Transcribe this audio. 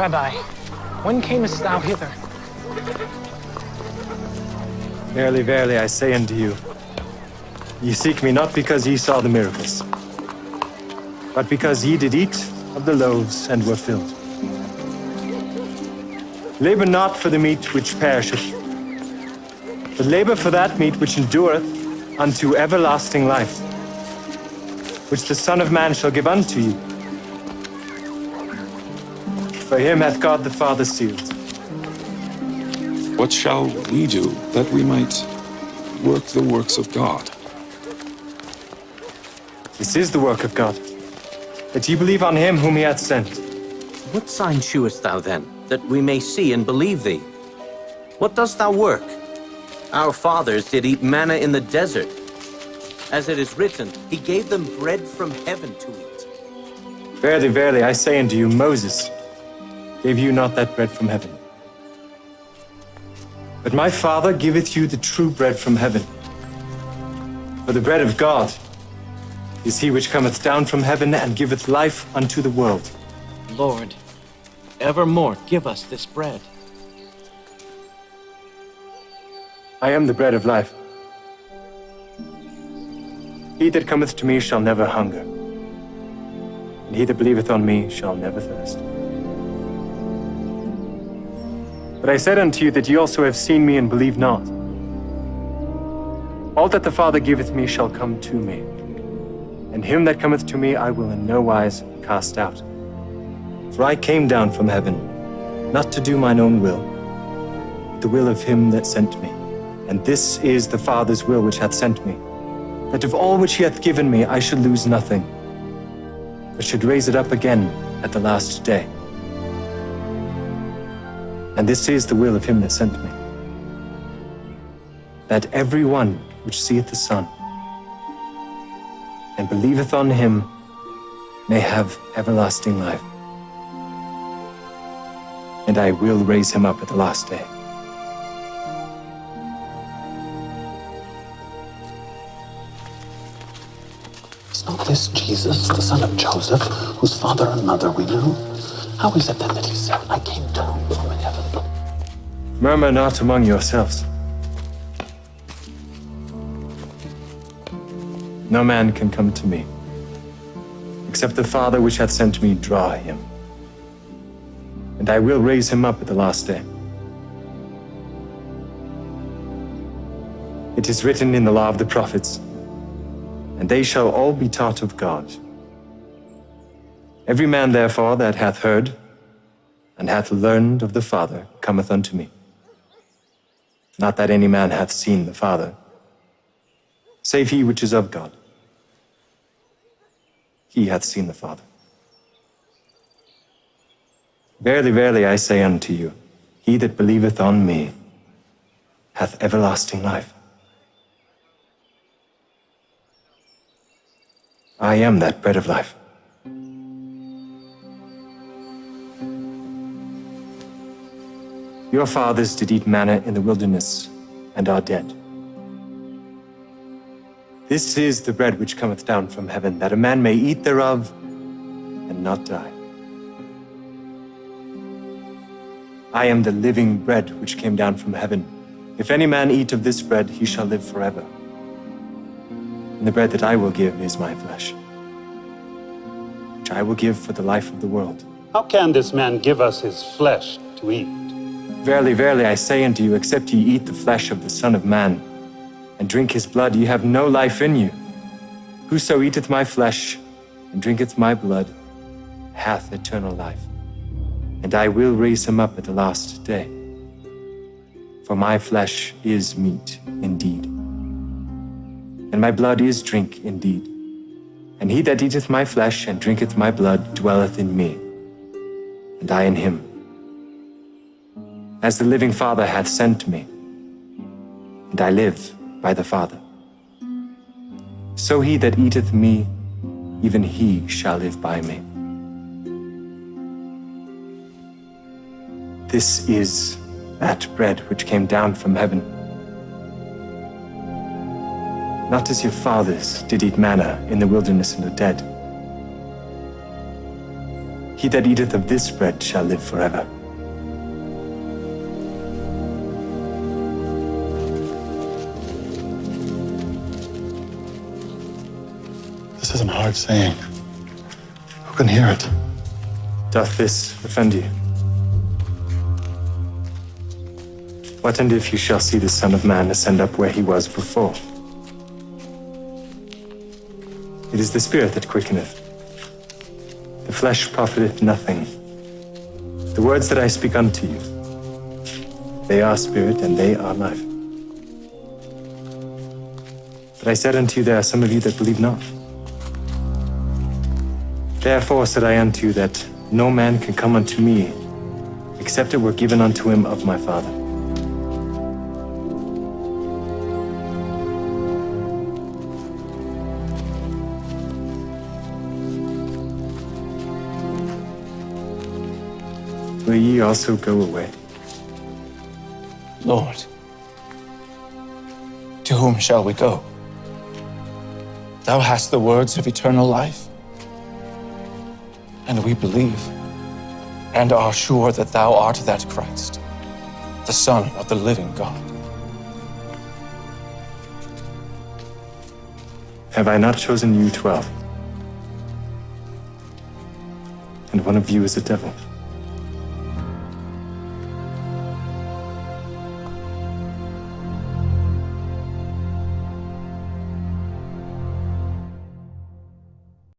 Rabbi, when camest thou hither? Verily, verily, I say unto you, ye seek me not because ye saw the miracles, but because ye did eat of the loaves and were filled. Labor not for the meat which perisheth, but labor for that meat which endureth unto everlasting life, which the Son of Man shall give unto you. For him hath God the Father sealed. What shall we do that we might work the works of God? This is the work of God, that ye believe on him whom he hath sent. What sign shewest thou then, that we may see and believe thee? What dost thou work? Our fathers did eat manna in the desert. As it is written, he gave them bread from heaven to eat. Verily, verily, I say unto you, Moses gave you not that bread from heaven. But my Father giveth you the true bread from heaven. For the bread of God is he which cometh down from heaven and giveth life unto the world. Lord, evermore give us this bread. I am the bread of life. He that cometh to me shall never hunger, and he that believeth on me shall never thirst. But I said unto you that ye also have seen me and believe not. All that the Father giveth me shall come to me, and him that cometh to me I will in no wise cast out. For I came down from heaven, not to do mine own will, but the will of him that sent me. And this is the Father's will which hath sent me, that of all which he hath given me I should lose nothing, but should raise it up again at the last day. And this is the will of him that sent me, that every one which seeth the Son and believeth on him may have everlasting life. And I will raise him up at the last day. Is not this Jesus, the son of Joseph, whose father and mother we know? How is it then that he said, I came down from heaven? Murmur not among yourselves. No man can come to me, except the Father which hath sent me draw him. And I will raise him up at the last day. It is written in the law of the prophets, and they shall all be taught of God. Every man, therefore, that hath heard and hath learned of the Father cometh unto me. Not that any man hath seen the Father, save he which is of God. He hath seen the Father. Verily, verily, I say unto you, he that believeth on me hath everlasting life. I am that bread of life. Your fathers did eat manna in the wilderness and are dead. This is the bread which cometh down from heaven, that a man may eat thereof and not die. I am the living bread which came down from heaven. If any man eat of this bread, he shall live forever. And the bread that I will give is my flesh, which I will give for the life of the world. How can this man give us his flesh to eat? Verily, verily, I say unto you, except ye eat the flesh of the Son of Man, and drink his blood, ye have no life in you. Whoso eateth my flesh, and drinketh my blood, hath eternal life. And I will raise him up at the last day. For my flesh is meat indeed, and my blood is drink indeed. And he that eateth my flesh and drinketh my blood dwelleth in me, and I in him. As the living Father hath sent me, and I live by the Father, so he that eateth me, even he shall live by me. This is that bread which came down from heaven. Not as your fathers did eat manna in the wilderness and are dead. He that eateth of this bread shall live forever. This is an hard saying. Who can hear it? Doth this offend you? What and if you shall see the Son of Man ascend up where he was before? It is the Spirit that quickeneth. The flesh profiteth nothing. The words that I speak unto you, they are spirit and they are life. But I said unto you, there are some of you that believe not. Therefore said I unto you that no man can come unto me, except it were given unto him of my Father. Will ye also go away? Lord, to whom shall we go? Thou hast the words of eternal life. And we believe and are sure that thou art that Christ, the Son of the living God. Have I not chosen you 12? And one of you is a devil.